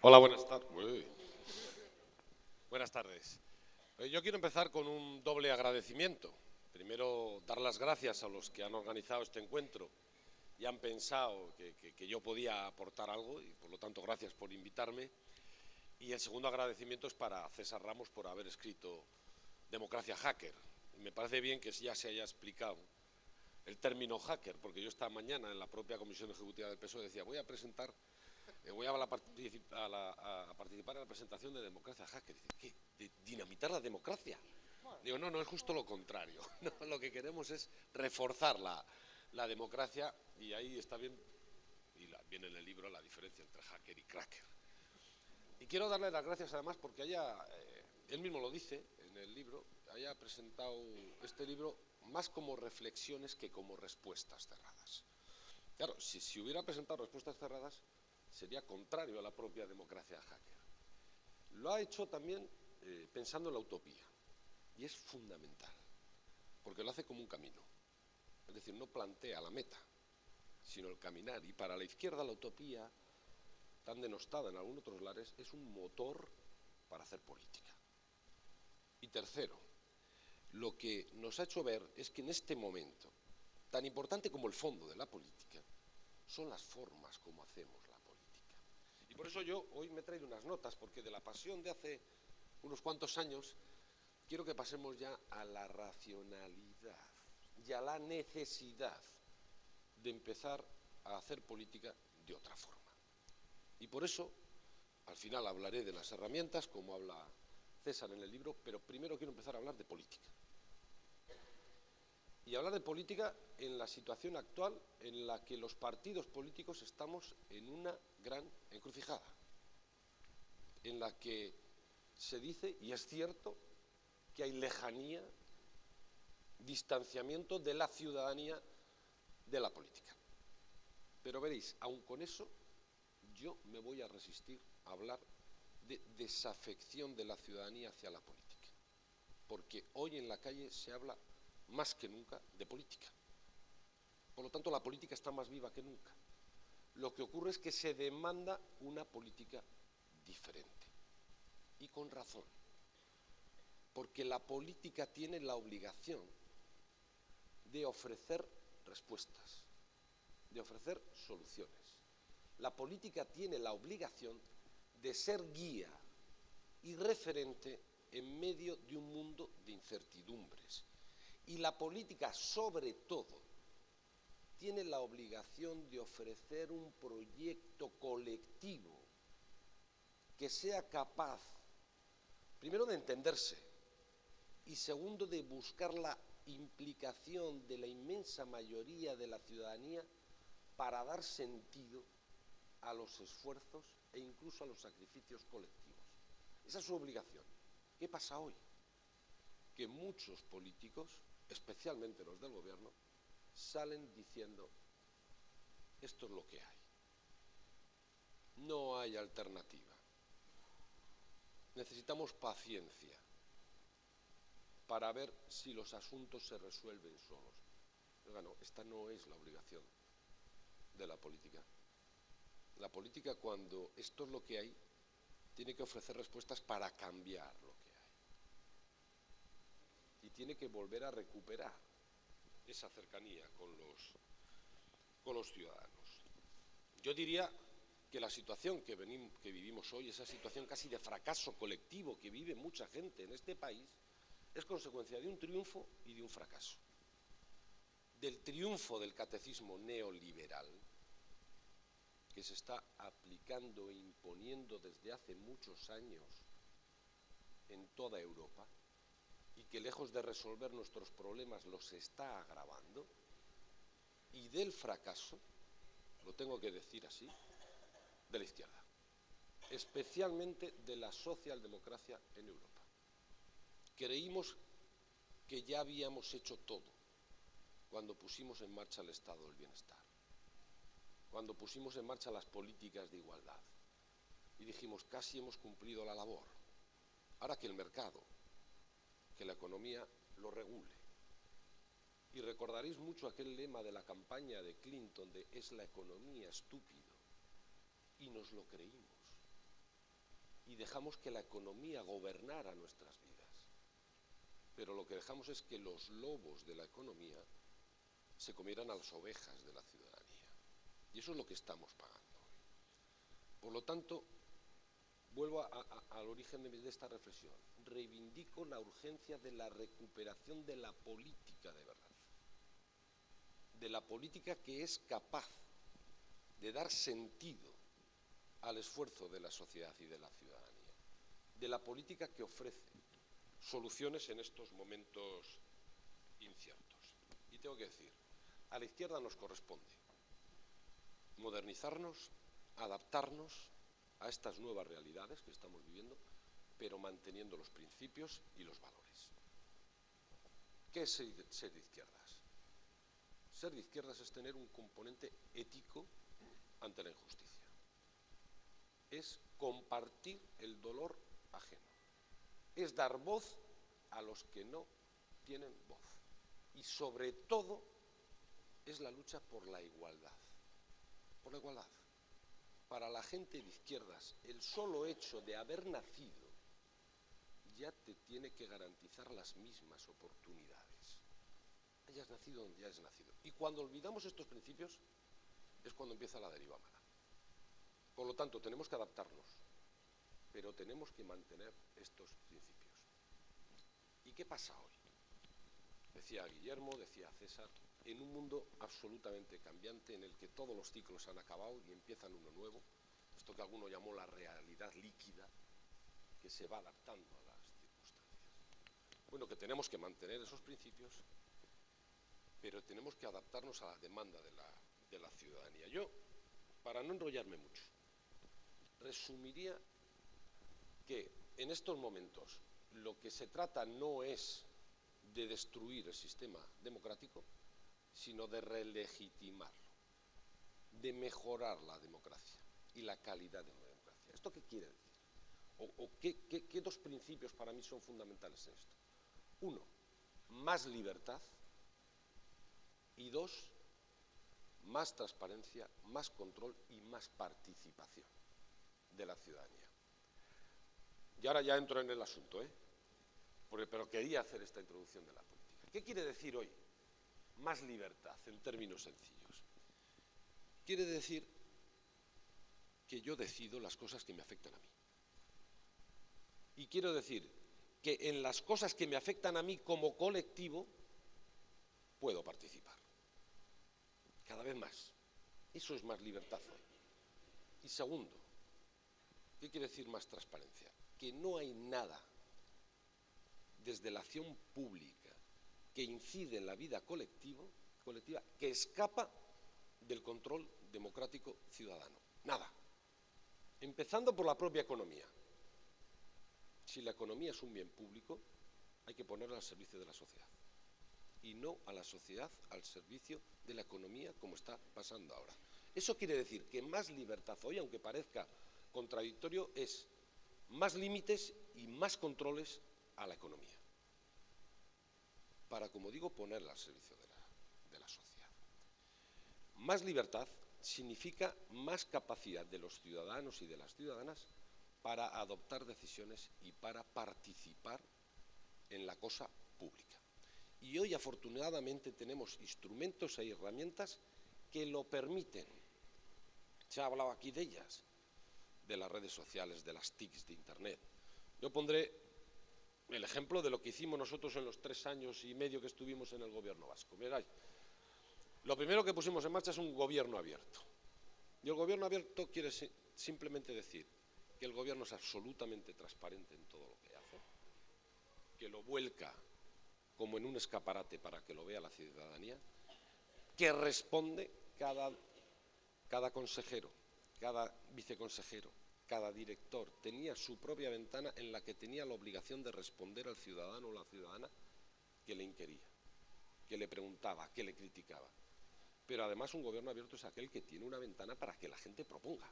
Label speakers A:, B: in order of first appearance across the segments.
A: Hola, buenas tardes. Buenas tardes. Yo quiero empezar con un doble agradecimiento. Primero, dar las gracias a los que han organizado este encuentro y han pensado que yo podía aportar algo y, por lo tanto, gracias por invitarme. Y el segundo agradecimiento es para César Ramos por haber escrito Democracia Hacker. Me parece bien que ya se haya explicado el término hacker, porque yo esta mañana en la propia Comisión Ejecutiva del PSOE decía, voy a presentar voy a participar en la presentación de Democracia Hacker. Dice, ¿qué? ¿De dinamitar la democracia? Digo, no, no, es justo lo contrario. No, lo que queremos es reforzar la democracia y ahí está bien, y viene en el libro la diferencia entre hacker y cracker. Y quiero darle las gracias además porque él mismo lo dice en el libro, haya presentado este libro más como reflexiones que como respuestas cerradas. Claro, si hubiera presentado respuestas cerradas, sería contrario a la propia democracia hacker. Lo ha hecho también pensando en la utopía, y es fundamental, porque lo hace como un camino. Es decir, no plantea la meta, sino el caminar. Y para la izquierda la utopía, tan denostada en algunos otros lares, es un motor para hacer política. Y tercero, lo que nos ha hecho ver es que en este momento, tan importante como el fondo de la política, son las formas como hacemos la política. Y por eso yo hoy me he traído unas notas, porque de la pasión de hace unos cuantos años quiero que pasemos ya a la racionalidad y a la necesidad de empezar a hacer política de otra forma. Y por eso, al final hablaré de las herramientas, como habla César en el libro, pero primero quiero empezar a hablar de política. Y hablar de política en la situación actual en la que los partidos políticos estamos en una gran encrucijada, en la que se dice, y es cierto, que hay lejanía, distanciamiento de la ciudadanía de la política. Pero veréis, aun con eso, yo me voy a resistir a hablar de desafección de la ciudadanía hacia la política, porque hoy en la calle se habla más que nunca de política. Por lo tanto, la política está más viva que nunca. Lo que ocurre es que se demanda una política diferente, y con razón, porque la política tiene la obligación de ofrecer respuestas, de ofrecer soluciones. La política tiene la obligación de ser guía y referente en medio de un mundo de incertidumbres. Y la política, sobre todo, tiene la obligación de ofrecer un proyecto colectivo que sea capaz, primero, de entenderse y segundo, de buscar la implicación de la inmensa mayoría de la ciudadanía para dar sentido a los esfuerzos e incluso a los sacrificios colectivos. Esa es su obligación. ¿Qué pasa hoy? Que muchos políticos, especialmente los del gobierno, salen diciendo, esto es lo que hay. No hay alternativa. Necesitamos paciencia para ver si los asuntos se resuelven solos. Oiga, no, esta no es la obligación de la política. La política, cuando esto es lo que hay, tiene que ofrecer respuestas para cambiar lo que hay. Y tiene que volver a recuperar esa cercanía con los ciudadanos. Yo diría que la situación que vivimos hoy, esa situación casi de fracaso colectivo que vive mucha gente en este país, es consecuencia de un triunfo y de un fracaso. Del triunfo del catecismo neoliberal, que se está aplicando e imponiendo desde hace muchos años en toda Europa y que, lejos de resolver nuestros problemas, los está agravando, y del fracaso, lo tengo que decir así, de la izquierda, especialmente de la socialdemocracia en Europa. Creímos que ya habíamos hecho todo cuando pusimos en marcha el Estado del Bienestar, cuando pusimos en marcha las políticas de igualdad, y dijimos, casi hemos cumplido la labor. Ahora que el mercado, que la economía lo regule. Y recordaréis mucho aquel lema de la campaña de Clinton de es la economía, estúpido. Y nos lo creímos. y dejamos que la economía gobernara nuestras vidas. Pero lo que dejamos es que los lobos de la economía se comieran a las ovejas de la ciudadanía. Y eso es lo que estamos pagando hoy. Por lo tanto, vuelvo al origen de esta reflexión. Reivindico la urgencia de la recuperación de la política de verdad. De la política que es capaz de dar sentido al esfuerzo de la sociedad y de la ciudadanía. De la política que ofrece soluciones en estos momentos inciertos. Y tengo que decir, a la izquierda nos corresponde modernizarnos, adaptarnos a estas nuevas realidades que estamos viviendo, pero manteniendo los principios y los valores. ¿Qué es ser de izquierdas? Ser de izquierdas es tener un componente ético ante la injusticia. Es compartir el dolor ajeno. Es dar voz a los que no tienen voz. Y sobre todo es la lucha por la igualdad. Por la igualdad. Para la gente de izquierdas, el solo hecho de haber nacido ya te tiene que garantizar las mismas oportunidades. Hayas nacido donde hayas nacido. Y cuando olvidamos estos principios es cuando empieza la deriva mala. Por lo tanto, tenemos que adaptarnos, pero tenemos que mantener estos principios. ¿Y qué pasa hoy? Decía Guillermo, decía César, en un mundo absolutamente cambiante en el que todos los ciclos han acabado y empiezan uno nuevo, esto que alguno llamó la realidad líquida, que se va adaptando a las circunstancias. Bueno, que tenemos que mantener esos principios, pero tenemos que adaptarnos a la demanda de la ciudadanía. Yo, para no enrollarme mucho, resumiría que en estos momentos lo que se trata no es de destruir el sistema democrático, sino de relegitimarlo, de mejorar la democracia y la calidad de una democracia. ¿Esto qué quiere decir? ¿Qué dos principios para mí son fundamentales en esto? Uno, más libertad, y dos, más transparencia, más control y más participación de la ciudadanía. Y ahora ya entro en el asunto, pero quería hacer esta introducción de la política. ¿Qué quiere decir hoy más libertad en términos sencillos? Quiere decir que yo decido las cosas que me afectan a mí. Y quiero decir que en las cosas que me afectan a mí como colectivo puedo participar. Cada vez más. Eso es más libertad hoy. Y segundo, ¿qué quiere decir más transparencia? Que no hay nada desde la acción pública que incide en la vida colectiva que escapa del control democrático ciudadano. Nada. Empezando por la propia economía. Si la economía es un bien público, hay que ponerla al servicio de la sociedad. Y no a la sociedad al servicio de la economía, como está pasando ahora. Eso quiere decir que más libertad hoy, aunque parezca contradictorio, es más límites y más controles a la economía. Para, como digo, ponerla al servicio de la sociedad. Más libertad significa más capacidad de los ciudadanos y de las ciudadanas para adoptar decisiones y para participar en la cosa pública. Y hoy, afortunadamente, tenemos instrumentos e herramientas que lo permiten. Se ha hablado aquí de ellas, de las redes sociales, de las TICs, de Internet. Yo pondré el ejemplo de lo que hicimos nosotros en los 3 años y medio que estuvimos en el gobierno vasco. Mirad, lo primero que pusimos en marcha es un gobierno abierto. Y el gobierno abierto quiere simplemente decir que el gobierno es absolutamente transparente en todo lo que hace, que lo vuelca como en un escaparate para que lo vea la ciudadanía, que responde cada consejero, cada viceconsejero, cada director tenía su propia ventana en la que tenía la obligación de responder al ciudadano o la ciudadana que le inquiría, que le preguntaba, que le criticaba. Pero además un gobierno abierto es aquel que tiene una ventana para que la gente proponga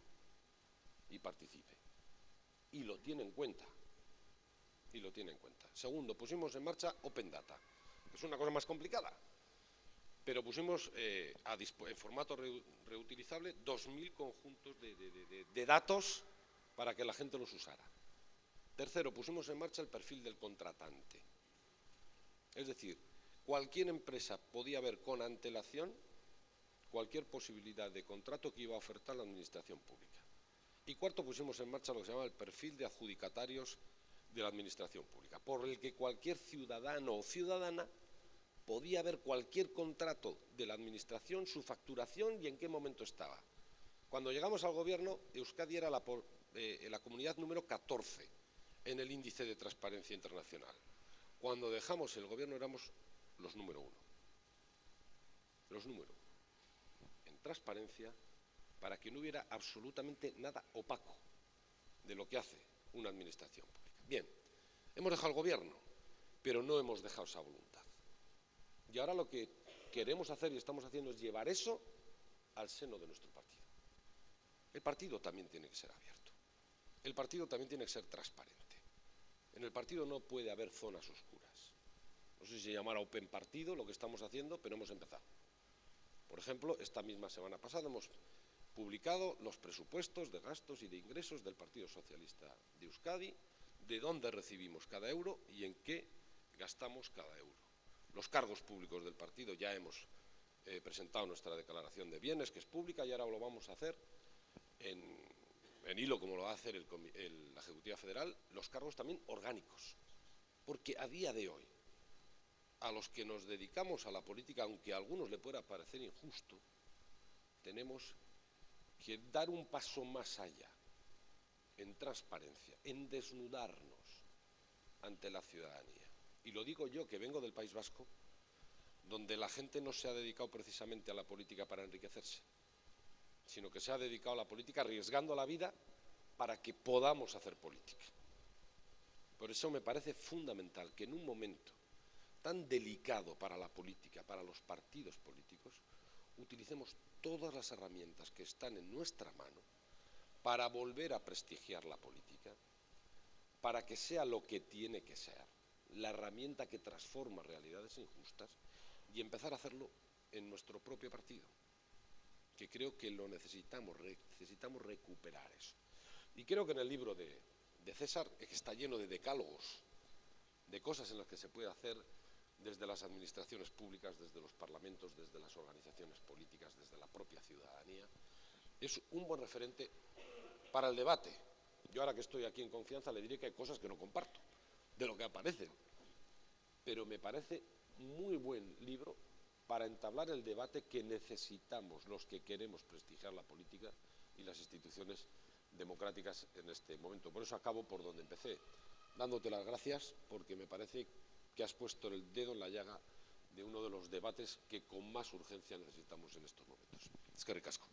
A: y participe. Y lo tiene en cuenta. Y lo tiene en cuenta. Segundo, pusimos en marcha Open Data. Es una cosa más complicada. Pero pusimos en formato reutilizable 2000 conjuntos de datos para que la gente los usara. Tercero, pusimos en marcha el perfil del contratante. Es decir, cualquier empresa podía ver con antelación cualquier posibilidad de contrato que iba a ofertar la Administración pública. Y cuarto, pusimos en marcha lo que se llama el perfil de adjudicatarios de la Administración pública, por el que cualquier ciudadano o ciudadana podía ver cualquier contrato de la Administración, su facturación y en qué momento estaba. Cuando llegamos al Gobierno, Euskadi era la comunidad número 14 en el índice de transparencia internacional. Cuando dejamos el Gobierno éramos los número 1. Los número 1. En transparencia, para que no hubiera absolutamente nada opaco de lo que hace una administración pública. Bien, hemos dejado el Gobierno, pero no hemos dejado esa voluntad. Y ahora lo que queremos hacer y estamos haciendo es llevar eso al seno de nuestro partido. El partido también tiene que ser abierto. El partido también tiene que ser transparente. En el partido no puede haber zonas oscuras. No sé si se llamará Open Partido lo que estamos haciendo, pero hemos empezado. Por ejemplo, esta misma semana pasada hemos publicado los presupuestos de gastos y de ingresos del Partido Socialista de Euskadi, de dónde recibimos cada euro y en qué gastamos cada euro. Los cargos públicos del partido ya hemos presentado nuestra declaración de bienes, que es pública, y ahora lo vamos a hacer en hilo, como lo va a hacer la Ejecutiva Federal, los cargos también orgánicos. Porque a día de hoy, a los que nos dedicamos a la política, aunque a algunos le pueda parecer injusto, tenemos que dar un paso más allá, en transparencia, en desnudarnos ante la ciudadanía. Y lo digo yo, que vengo del País Vasco, donde la gente no se ha dedicado precisamente a la política para enriquecerse, sino que se ha dedicado a la política arriesgando la vida para que podamos hacer política. Por eso me parece fundamental que en un momento tan delicado para la política, para los partidos políticos, utilicemos todas las herramientas que están en nuestra mano para volver a prestigiar la política, para que sea lo que tiene que ser, la herramienta que transforma realidades injustas, y empezar a hacerlo en nuestro propio partido, que creo que lo necesitamos recuperar eso. Y creo que en el libro de César, que está lleno de decálogos, de cosas en las que se puede hacer desde las administraciones públicas, desde los parlamentos, desde las organizaciones políticas, desde la propia ciudadanía, es un buen referente para el debate. Yo ahora que estoy aquí en confianza le diré que hay cosas que no comparto de lo que aparecen, pero me parece muy buen libro para entablar el debate que necesitamos los que queremos prestigiar la política y las instituciones democráticas en este momento. Por eso acabo por donde empecé, dándote las gracias, porque me parece que has puesto el dedo en la llaga de uno de los debates que con más urgencia necesitamos en estos momentos. Eskerrik asko.